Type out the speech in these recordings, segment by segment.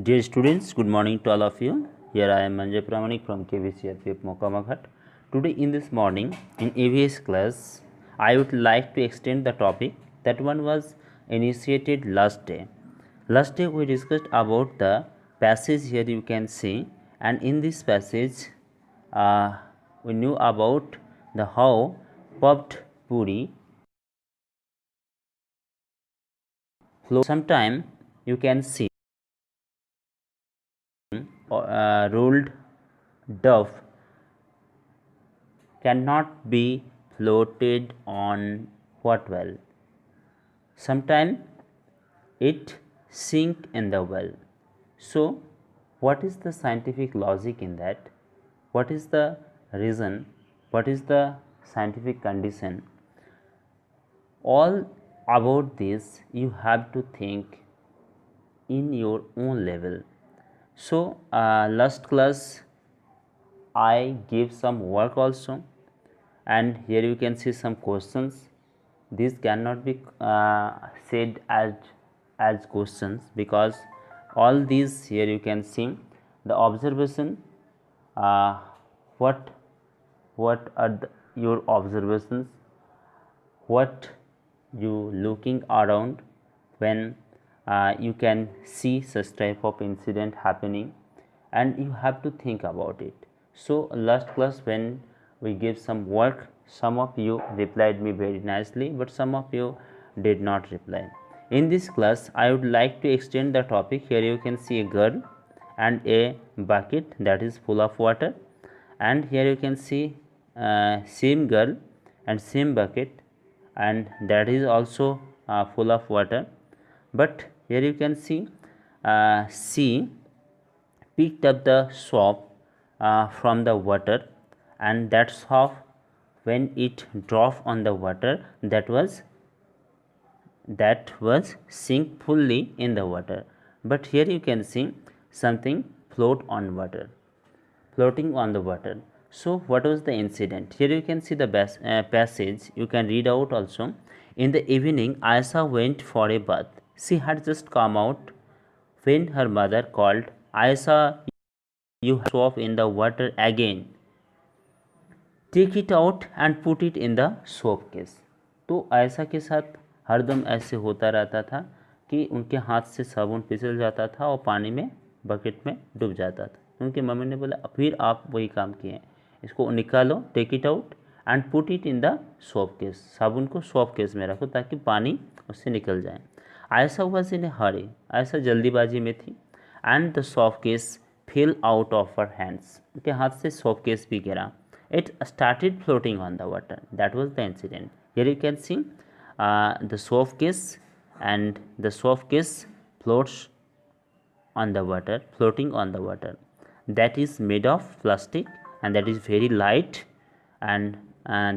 Dear students, good morning to all of you. Here I am Manjay Pramanik from KVCRPF Mokamaghat. Today in this morning in AVS class, I would like to extend the topic that one was initiated last day. Last day we discussed about the passage here you can see, and in this passage we knew about the how puffed puri flow. Sometime you can see rolled dove cannot be floated on what well. Sometimes it sink in the well. So what is the scientific logic in that? What is the reason? What is the scientific condition? All about this you have to think in your own level. So last class I gave some work also, and here you can see some questions. These cannot be said as questions, because all these here you can see the observation. What are your observations? What you looking around when you can see such type of incident happening, and you have to think about it. So last class when we gave some work, some of you replied me very nicely, but some of you did not reply. In this class I would like to extend the topic. Here you can see a girl and a bucket that is full of water, and here you can see same girl and same bucket, and that is also full of water. But here you can see she picked up the soap from the water, and that soap, when it dropped on the water, that was sink fully in the water. But here you can see something floating on the water. So what was the incident? Here you can see the passage. You can read out also. In the evening, Aisha went for a bath. She had just come out when her mother called, Aisha, you have soap in the water again. Take it out and put it in the soap case. तो आयशा के साथ हरदम ऐसे होता रहता था कि उनके हाथ से साबुन फिसल जाता था और पानी में बकेट में डूब जाता था. उनकी मम्मी ने बोला फिर आप वही काम किए, इसको निकालो, take it out and put it in the soap case. साबुन को सोप केस में रखो ताकि पानी उससे निकल जाए. आयशा वॉज इन ए हरी. आयशा जल्दीबाजी में थी. And the soap case fail out of her hands. उनके हाथ से सोप केस भी गिरा. It started floating on the water. That was the incident. Here you can see the soap case, and the soap case floats on the water, floating on the water. That is made of plastic, and that is very light, and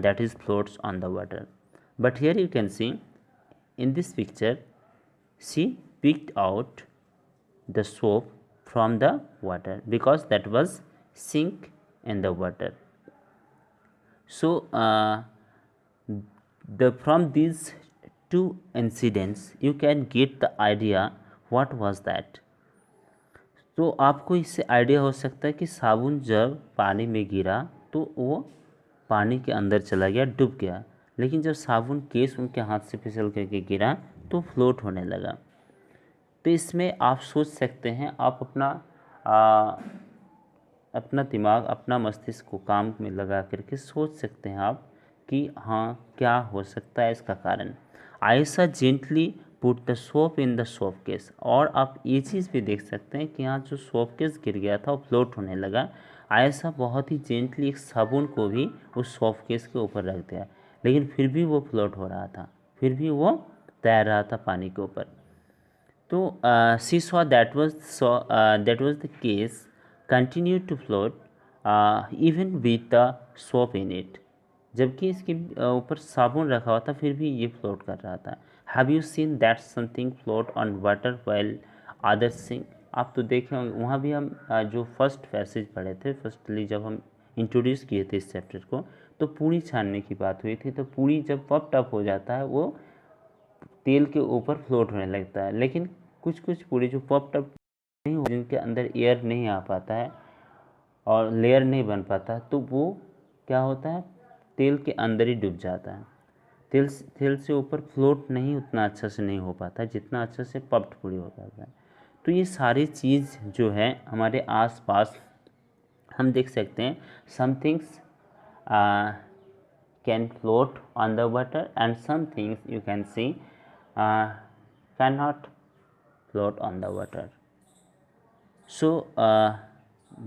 that is floats on the water. But here you can see in this picture, she picked out the soap from the water because that was sink in the water. So from these two incidents you can get the idea what was that. तो आपको इससे idea हो सकता है कि साबुन जब पानी में गिरा तो वो पानी के अंदर चला गया, डूब गया, लेकिन जब साबुन केस उनके हाथ से फिसल करके गिरा तो फ्लोट होने लगा. तो इसमें आप सोच सकते हैं, आप अपना दिमाग, अपना मस्तिष्क को काम में लगा करके सोच सकते हैं आप कि हाँ क्या हो सकता है इसका कारण. Ayesha gently put the soap in the soap case. और आप ये चीज़ भी देख सकते हैं कि यहाँ जो सोप केस गिर गया था वो फ्लोट होने लगा. आयशा बहुत ही जेंटली एक साबुन को भी उस सोप केस के ऊपर रख दिया, लेकिन फिर भी वो फ्लोट हो रहा था, फिर भी वो तैर रहा था पानी के ऊपर. तो she saw that was the case continue to float even with the soap in it. जबकि इसके ऊपर साबुन रखा हुआ था फिर भी ये फ्लोट कर रहा था. Have you seen that something float on water while other sink. आप तो देखे होंगे, वहाँ भी हम जो फर्स्ट पैसेज पढ़े थे, फर्स्टली जब हम इंट्रोड्यूस किए थे इस चैप्टर को, तो पूरी छानने की बात हुई थी. तो पूरी जब पप टप हो जाता है वो तेल के ऊपर फ्लोट होने लगता है, लेकिन कुछ पूरी जो पप टप नहीं, जिनके अंदर एयर नहीं आ पाता है और लेयर नहीं बन पाता, तो वो क्या होता है, तेल के अंदर ही डूब जाता है। तेल से ऊपर फ्लोट नहीं उतना अच्छा से नहीं हो पाता जितना अच्छा से पफ्ड पूरी हो पाता है। तो ये सारी चीज़ जो है हमारे आसपास हम देख सकते हैं। Some things can float on the water and some things you can see can not float on the water. So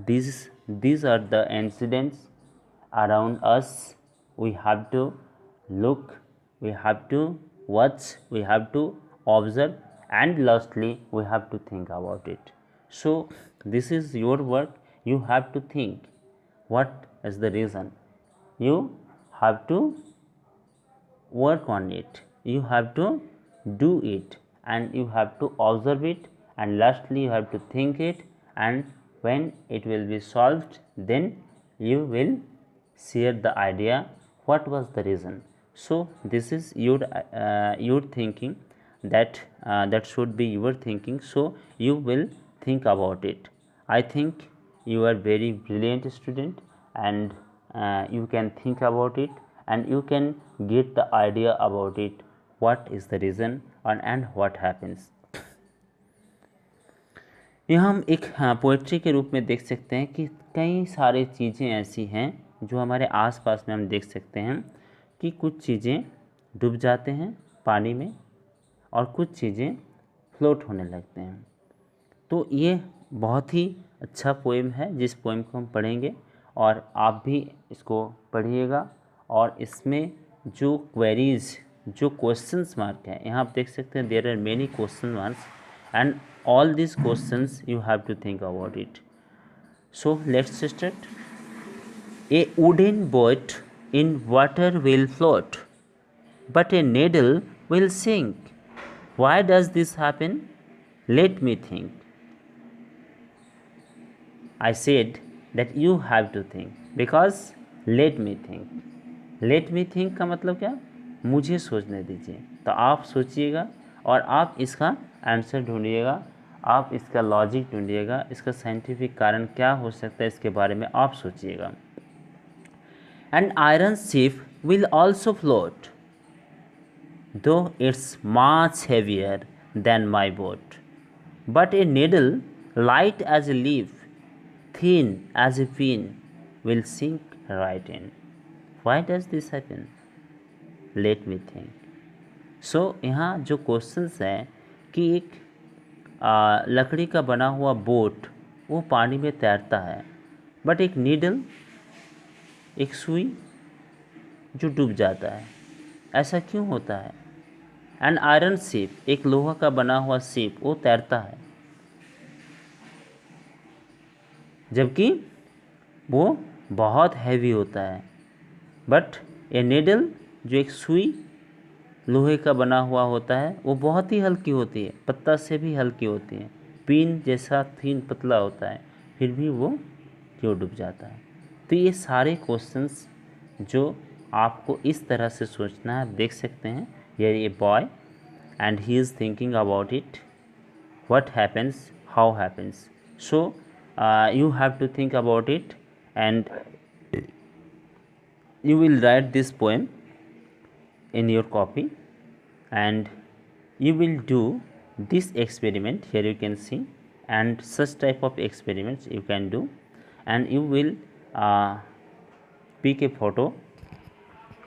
these are the incidents around us. We have to look, we have to watch, we have to observe, and lastly we have to think about it. So this is your work. You have to think what is the reason. You have to work on it, you have to do it, and you have to observe it, and lastly you have to think it, and when it will be solved, then you will share the idea what was the reason. So this is your thinking, that should be your thinking. So you will think about it. I think you are very brilliant student, and you can think about it, and you can get the idea about it, what is the reason and what happens. यहाँ हम एक poetry के रूप में देख सकते हैं कि कई सारी चीज़ें ऐसी हैं जो हमारे आसपास में हम देख सकते हैं कि कुछ चीज़ें डूब जाते हैं पानी में और कुछ चीज़ें फ्लोट होने लगते हैं। तो ये बहुत ही अच्छा पोएम है, जिस पोएम को हम पढ़ेंगे और आप भी इसको पढ़िएगा। और इसमें जो क्वेरीज, जो क्वेश्चंस मार्क है, यहाँ आप देख सकते हैं there are many question marks, and all this questions you have to think about it. So let's start. A wooden boat in water will float, but a needle will sink. Why does this happen? Let me think. I said that you have to think, because let me think. Let me think का मतलब क्या? मुझे सोचने दीजिए। तो आप सोचिएगा और आप इसका आंसर ढूंढिएगा, आप इसका लॉजिक ढूंढिएगा, इसका साइंटिफिक कारण क्या हो सकता है इसके बारे में आप सोचिएगा. An iron ship will also float, though it's much heavier than my boat. But a needle, light as a leaf, thin as a pin, will sink right in. Why does this happen? Let me think. So यहाँ जो questions हैं कि एक लकड़ी का बना हुआ boat वो पानी में तैरता है, बट एक नीडल, एक सुई जो डूब जाता है, ऐसा क्यों होता है? एंड आयरन शिप, एक लोहा का बना हुआ शिप, वो तैरता है, जबकि वो बहुत हैवी होता है. बट ए नीडल, जो एक सुई लोहे का बना हुआ होता है, वो बहुत ही हल्की होती है, पत्ता से भी हल्की होती है, पिन जैसा थिन पतला होता है, फिर भी वो क्यों डूब जाता है? तो ये सारे क्वेश्चंस जो आपको इस तरह से सोचना है, देख सकते हैं. Here a boy and he is thinking about it, what happens, how happens. So you have to think about it, and you will write this poem in your copy, and you will do this experiment. Here you can see, and such type of experiments you can do, and you will pick a photo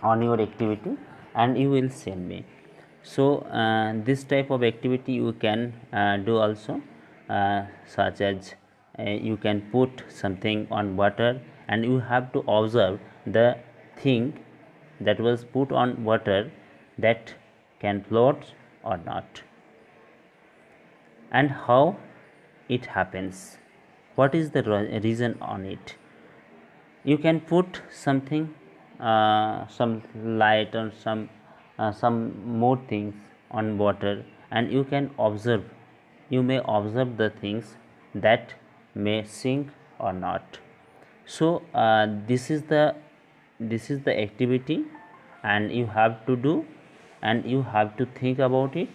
on your activity and you will send me. So this type of activity you can do also, such as you can put something on water and you have to observe the thing that was put on water, that can float or not, and how it happens, what is the reason on it. You can put something, some light or some more things on water, and you can observe, you may observe the things that may sink or not. So this is the activity, and you have to do, and you have to think about it,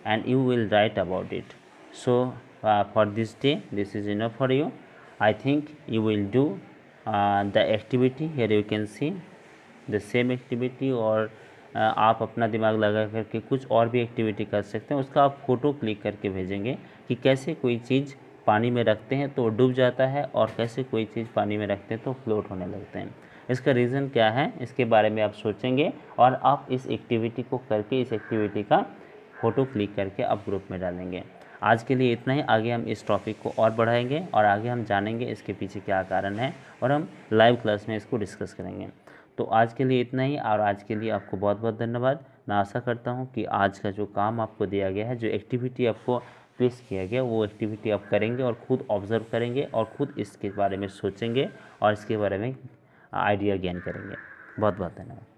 and you will write about it. So for this day. This is enough for you. I think you will do the activity. Here you can see the same activity, और आप अपना दिमाग लगा करके कुछ और भी activity कर सकते हैं। उसका आप फ़ोटो क्लिक करके भेजेंगे कि कैसे कोई चीज़ पानी में रखते हैं तो डूब जाता है, और कैसे कोई चीज़ पानी में रखते हैं तो फ्लोट होने लगते हैं। इसका रीज़न क्या है, इसके बारे में आप सोचेंगे, और आप इस एक्टिविटी को करके इस एक्टिविटी का फ़ोटो क्लिक करके आप ग्रुप में डालेंगे। आज के लिए इतना ही। आगे हम इस टॉपिक को और बढ़ाएंगे, और आगे हम जानेंगे इसके पीछे क्या कारण है, और हम लाइव क्लास में इसको डिस्कस करेंगे। तो आज के लिए इतना ही, और आज के लिए आपको बहुत बहुत धन्यवाद। मैं आशा करता हूँ कि आज का जो काम आपको दिया गया है, जो एक्टिविटी आपको पेश किया गया, वो एक्टिविटी आप करेंगे और ख़ुद ऑब्ज़र्व करेंगे, और ख़ुद इसके बारे में सोचेंगे, और इसके बारे में आइडिया गेन करेंगे। बहुत बहुत धन्यवाद।